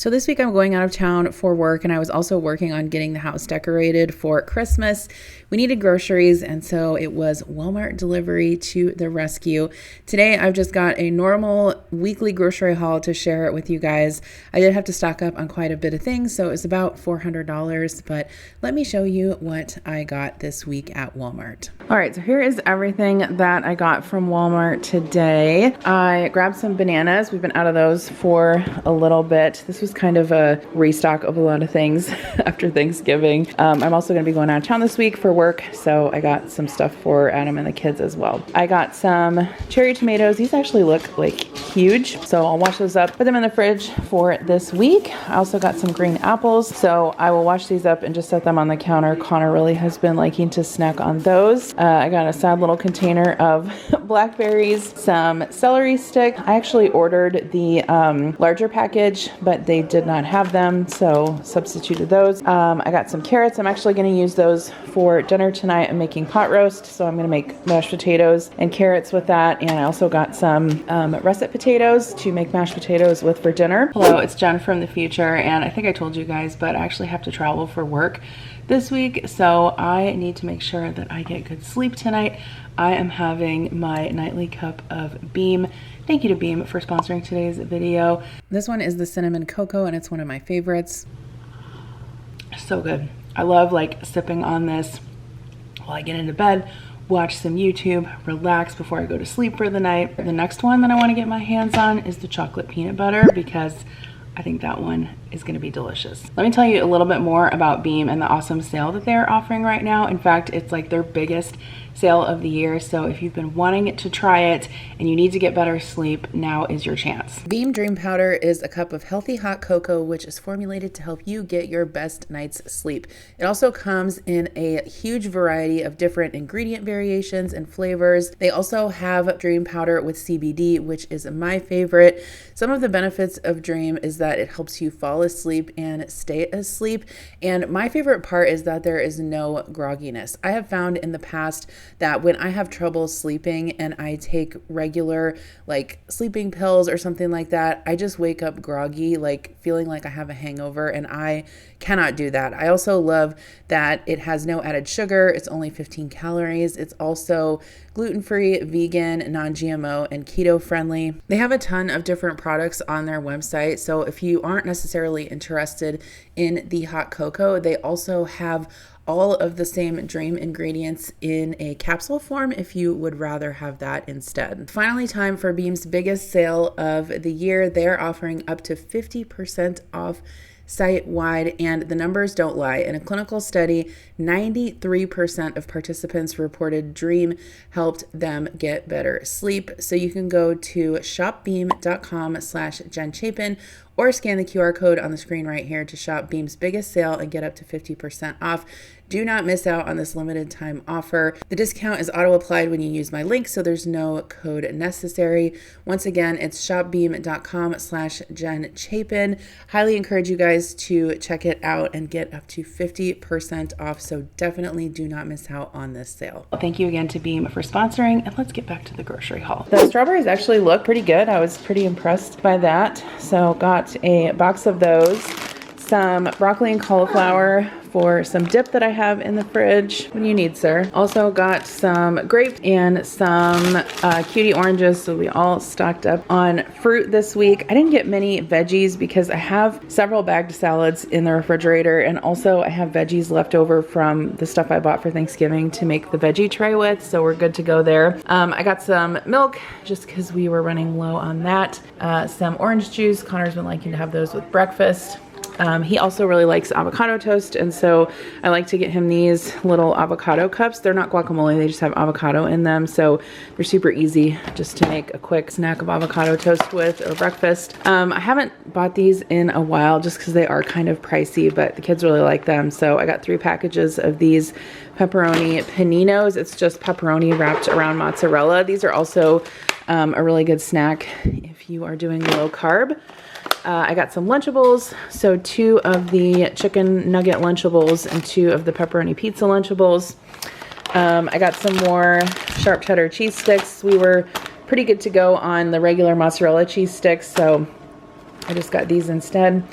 So this week I'm going out of town for work, and I was also working on getting the house decorated for Christmas. We needed groceries, and so it was Walmart delivery to the rescue. Today I've just got a normal weekly grocery haul to share with you guys. I did have to stock up on quite a bit of things, so it was about $400, but let me show you what I got this week at Walmart. All right, so here is everything that I got from Walmart today. I grabbed some bananas. We've been out of those for a little bit. This was kind of a restock of a lot of things after Thanksgiving. I'm also going to be going out of town this week for work, so I got some stuff for Adam and the kids as well. I got some cherry tomatoes. These actually look like huge, so I'll wash those up, put them in the fridge for this week. I also got some green apples, so I will wash these up and just set them on the counter. Connor really has been liking to snack on those. I got a sad little container of blackberries, some celery stick. I actually ordered the larger package, but they did not have them, so substituted those. I got some carrots. I'm actually going to use those for dinner tonight. I'm making pot roast, so I'm going to make mashed potatoes and carrots with that. And I also got some russet potatoes to make mashed potatoes with for dinner. Hello, it's Jen from the future, and I think I told you guys, but I actually have to travel for work this week, so I need to make sure that I get good sleep tonight. I am having my nightly cup of Beam. Thank you to Beam for sponsoring today's video. This one is the cinnamon cocoa, and it's one of my favorites. So good. I love like sipping on this while I get into bed, watch some YouTube, relax before I go to sleep for the night. The next one that I want to get my hands on is the chocolate peanut butter, because I think that one is going to be delicious. Let me tell you a little bit more about Beam and the awesome sale that they're offering right now. In fact, it's like their biggest sale of the year. So if you've been wanting to try it and you need to get better sleep, now is your chance. Beam Dream Powder is a cup of healthy hot cocoa, which is formulated to help you get your best night's sleep. It also comes in a huge variety of different ingredient variations and flavors. They also have Dream Powder with CBD, which is my favorite. Some of the benefits of Dream is that it helps you fall asleep and stay asleep. And my favorite part is that there is no grogginess. I have found in the past that when I have trouble sleeping and I take regular like sleeping pills or something like that, I just wake up groggy, like feeling like I have a hangover, and I cannot do that. I also love that it has no added sugar. It's only 15 calories. It's also gluten-free, vegan, non-GMO, and keto-friendly. They have a ton of different products on their website, so if you aren't necessarily interested in the hot cocoa, they also have all of the same Dream ingredients in a capsule form if you would rather have that instead. Finally, time for Beam's biggest sale of the year. They're offering up to 50% off site-wide, and the numbers don't lie. In a clinical study, 93% of participants reported Dream helped them get better sleep. So you can go to shopbeam.com/Jen Chapin or scan the QR code on the screen right here to shop Beam's biggest sale and get up to 50% off. Do not miss out on this limited time offer. The discount is auto-applied when you use my link, so there's no code necessary. Once again, it's shopbeam.com/Jen Chapin. Highly encourage you guys to check it out and get up to 50% off, so definitely do not miss out on this sale. Well, thank you again to Beam for sponsoring, and let's get back to the grocery haul. The strawberries actually look pretty good. I was pretty impressed by that. So got a box of those, some broccoli and cauliflower for some dip that I have in the fridge. What do you need, sir? Also got some grape and some cutie oranges, so we all stocked up on fruit this week. I didn't get many veggies because I have several bagged salads in the refrigerator, and also I have veggies left over from the stuff I bought for Thanksgiving to make the veggie tray with, so we're good to go there. I got some milk just because we were running low on that. Some orange juice. Connor's been liking to have those with breakfast. He also really likes avocado toast, and so I like to get him these little avocado cups. They're not guacamole, they just have avocado in them, so they're super easy just to make a quick snack of avocado toast with or breakfast. I haven't bought these in a while just because they are kind of pricey, but the kids really like them, so I got 3 packages of these pepperoni paninos. It's just pepperoni wrapped around mozzarella. These are also a really good snack if you are doing low carb. I got some Lunchables, so 2 of the chicken nugget Lunchables and 2 of the pepperoni pizza Lunchables. I got some more sharp cheddar cheese sticks. We were pretty good to go on the regular mozzarella cheese sticks, so I just got these instead.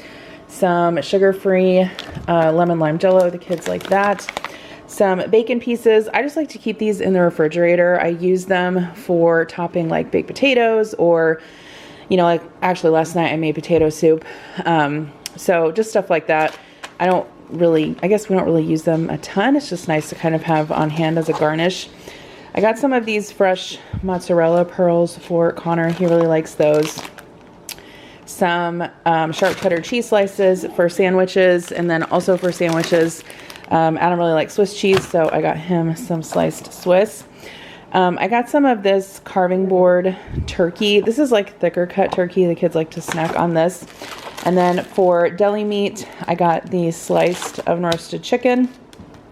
Some sugar-free lemon lime jello. The kids like that. Some bacon pieces. I just like to keep these in the refrigerator. I use them for topping like baked potatoes, or, you know, like actually last night I made potato soup. So just stuff like that. I guess we don't really use them a ton. It's just nice to kind of have on hand as a garnish. I got some of these fresh mozzarella pearls for Connor. He really likes those. Some sharp cheddar cheese slices for sandwiches, and then also for sandwiches, Adam really likes Swiss cheese, so I got him some sliced Swiss. I got some of this carving board turkey. This is like thicker cut turkey. The kids like to snack on this. And then for deli meat, I got the sliced oven roasted chicken.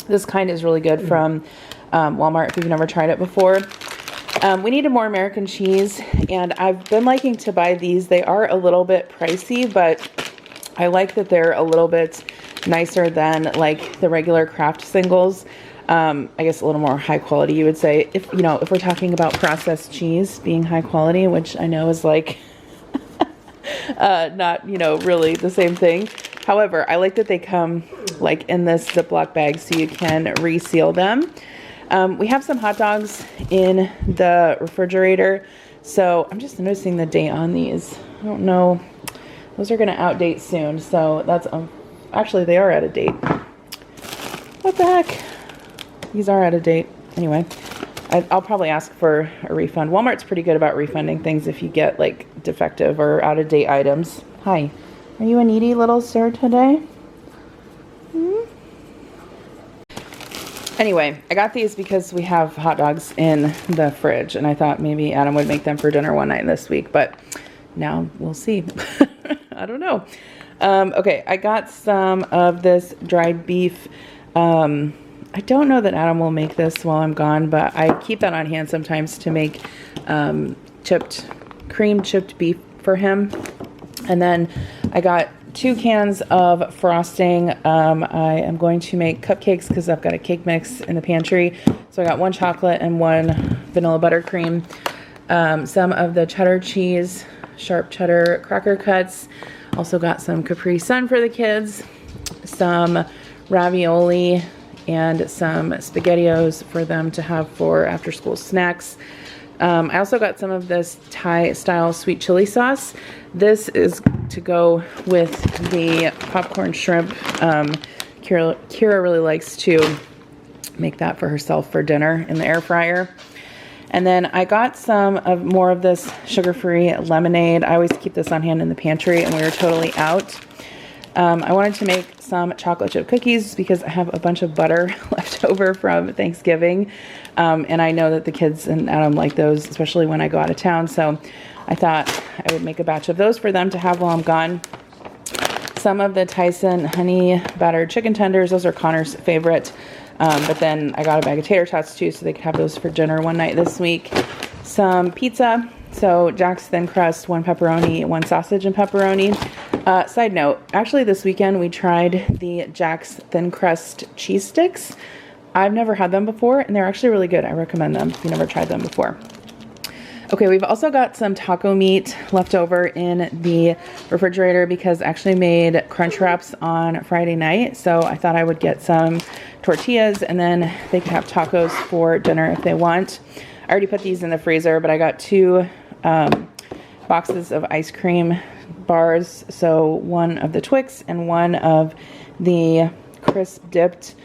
This kind is really good from Walmart if you've never tried it before. We needed more American cheese, and I've been liking to buy these. They are a little bit pricey, but I like that they're a little bit nicer than like the regular Kraft singles. I guess a little more high quality, you would say. If we're talking about processed cheese being high quality, which I know is like not, really the same thing. However, I like that they come like in this Ziploc bag so you can reseal them. We have some hot dogs in the refrigerator. So I'm just noticing the date on these. I don't know. Those are going to outdate soon. So that's, actually they are out of date. What the heck? These are out of date. Anyway, I'll probably ask for a refund. Walmart's pretty good about refunding things if you get like defective or out of date items. Hi, are you a needy little sir today? Anyway, I got these because we have hot dogs in the fridge, and I thought maybe Adam would make them for dinner one night this week, but now we'll see. I don't know. Okay, I got some of this dried beef. I don't know that Adam will make this while I'm gone, but I keep that on hand sometimes to make cream chipped beef for him. And then I got 2 cans of frosting. I am going to make cupcakes because I've got a cake mix in the pantry. So I got 1 chocolate and 1 vanilla buttercream. Some of the cheddar cheese, sharp cheddar cracker cuts. Also got some Capri Sun for the kids. Some ravioli and some SpaghettiOs for them to have for after school snacks. I also got some of this Thai style sweet chili sauce. This is to go with the popcorn shrimp. Kira really likes to make that for herself for dinner in the air fryer. And then I got more of this sugar-free lemonade. I always keep this on hand in the pantry, and we were totally out. I wanted to make some chocolate chip cookies because I have a bunch of butter left over from Thanksgiving. And I know that the kids and Adam like those, especially when I go out of town. So I thought I would make a batch of those for them to have while I'm gone. Some of the Tyson honey battered chicken tenders. Those are Connor's favorite. But then I got a bag of tater tots too, so they could have those for dinner one night this week. Some pizza. So Jack's thin crust, 1 pepperoni, 1 sausage and pepperoni. Side note, actually this weekend we tried the Jack's thin crust cheese sticks. I've never had them before, and they're actually really good. I recommend them if you've never tried them before. Okay, we've also got some taco meat left over in the refrigerator because I actually made crunch wraps on Friday night. So I thought I would get some tortillas, and then they could have tacos for dinner if they want. I already put these in the freezer, but I got 2 boxes of ice cream bars. So 1 of the Twix and 1 of the crisp dipped.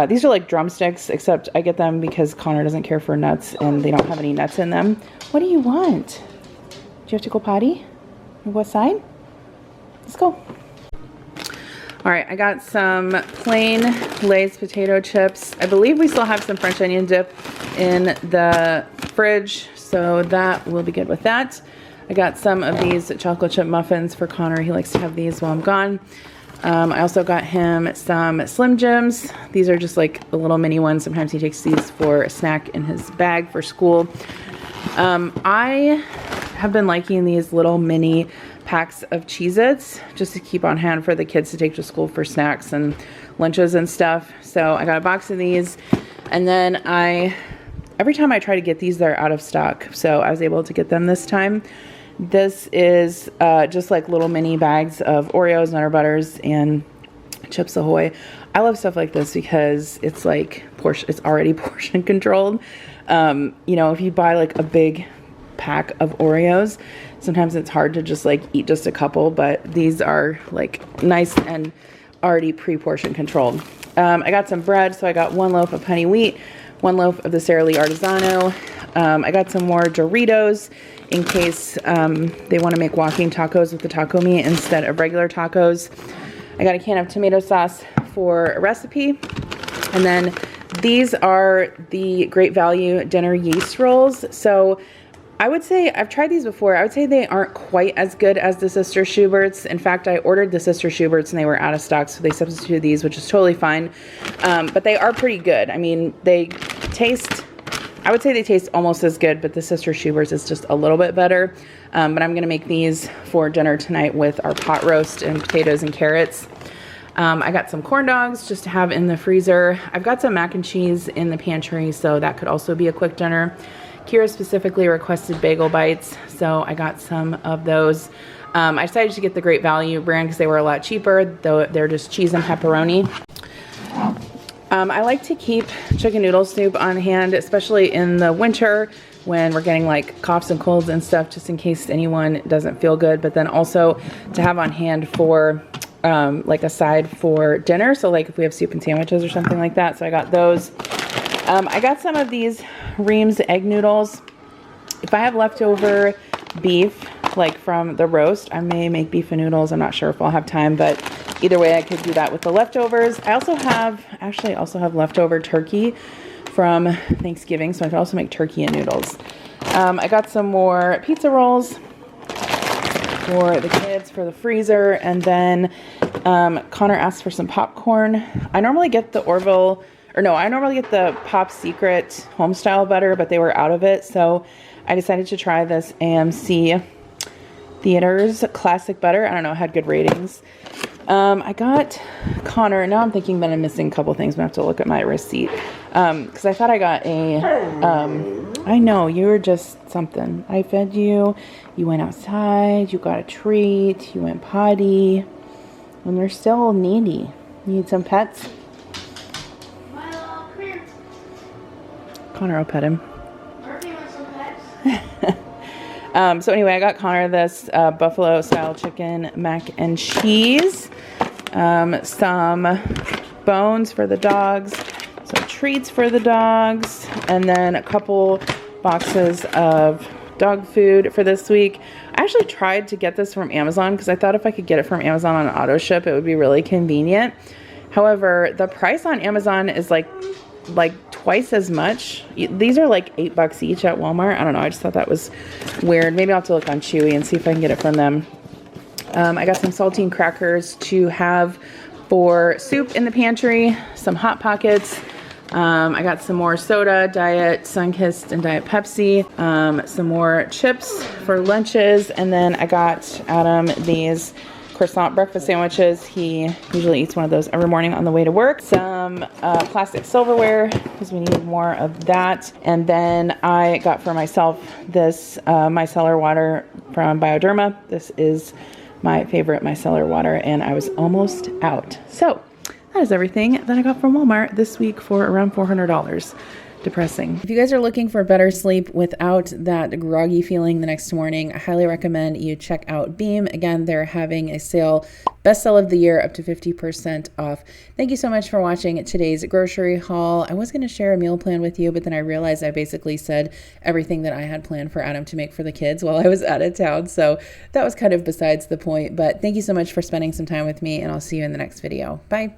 These are like drumsticks, except I get them because Connor doesn't care for nuts and they don't have any nuts in them. What do you want? Do you have to go potty? What side? Let's go. All right, I got some plain Lay's potato chips. I believe we still have some French onion dip in the fridge, so that will be good with that. I got some of these chocolate chip muffins for Connor. He likes to have these while I'm gone. I also got him some Slim Jims. These are just like the little mini ones. Sometimes he takes these for a snack in his bag for school. I have been liking these little mini packs of Cheez-Its just to keep on hand for the kids to take to school for snacks and lunches and stuff. So I got a box of these, and then every time I try to get these, they're out of stock. So I was able to get them this time. This is just like little mini bags of Oreos, Nutter Butters, and Chips Ahoy. I love stuff like this because it's like it's already portion controlled. You know, if you buy like a big pack of Oreos, sometimes it's hard to just like eat just a couple, but these are like nice and already pre-portion controlled. I got some bread, so I got 1 loaf of honey wheat, 1 loaf of the Sara Lee Artisano. I got some more Doritos in case they want to make walking tacos with the taco meat instead of regular tacos. I got a can of tomato sauce for a recipe. And then these are the Great Value dinner yeast rolls. So I would say, I've tried these before. I would say they aren't quite as good as the Sister Schubert's. In fact, I ordered the Sister Schubert's and they were out of stock, so they substituted these, which is totally fine. But they are pretty good. I mean, they taste, I would say they taste almost as good, but the Sister Schubert's is just a little bit better. But I'm gonna make these for dinner tonight with our pot roast and potatoes and carrots. I got some corn dogs just to have in the freezer. I've got some mac and cheese in the pantry, so that could also be a quick dinner. Kira specifically requested bagel bites, so I got some of those. I decided to get the Great Value brand because they were a lot cheaper, though they're just cheese and pepperoni. I like to keep chicken noodle soup on hand, especially in the winter when we're getting like coughs and colds and stuff, just in case anyone doesn't feel good, but then also to have on hand for like a side for dinner. So like if we have soup and sandwiches or something like that. So I got those. I got some of these Ream's egg noodles. If I have leftover beef, like from the roast, I may make beef and noodles. I'm not sure if I'll have time, but either way I could do that with the leftovers. I also have leftover turkey from Thanksgiving, so I could also make turkey and noodles. I got some more pizza rolls for the kids for the freezer, and then Connor asked for some popcorn. I normally get the I normally get the Pop Secret Homestyle butter, but they were out of it, so I decided to try this AMC Theaters Classic Butter. I don't know, it had good ratings. I got Connor, now I'm thinking that I'm missing a couple things. I'm gonna have to look at my receipt. Because I thought I got I know, you were just something. I fed you, you went outside, you got a treat, you went potty, and you're still needy. You need some pets? Connor will pet him. So anyway, I got Connor this buffalo style chicken mac and cheese, some bones for the dogs, some treats for the dogs, and then a couple boxes of dog food for this week. I actually tried to get this from Amazon because I thought if I could get it from Amazon on auto ship, it would be really convenient. However, the price on Amazon is like twice as much. These are like $8 each at Walmart. I don't know. I just thought that was weird. Maybe I'll have to look on Chewy and see if I can get it from them. I got some saltine crackers to have for soup in the pantry, some Hot Pockets. I got some more soda, Diet Sunkist and Diet Pepsi, some more chips for lunches, and then I got Adam these croissant breakfast sandwiches. He usually eats one of those every morning on the way to work. Some plastic silverware because we need more of that. And then I got for myself this micellar water from Bioderma. This is my favorite micellar water, and I was almost out. So that is everything that I got from Walmart this week for around $400. Depressing. If you guys are looking for better sleep without that groggy feeling the next morning, I highly recommend you check out Beam. Again, they're having a sale, best sale of the year, up to 50% off. Thank you so much for watching today's grocery haul. I was going to share a meal plan with you, but then I realized I basically said everything that I had planned for Adam to make for the kids while I was out of town. So that was kind of besides the point, but thank you so much for spending some time with me, and I'll see you in the next video. Bye.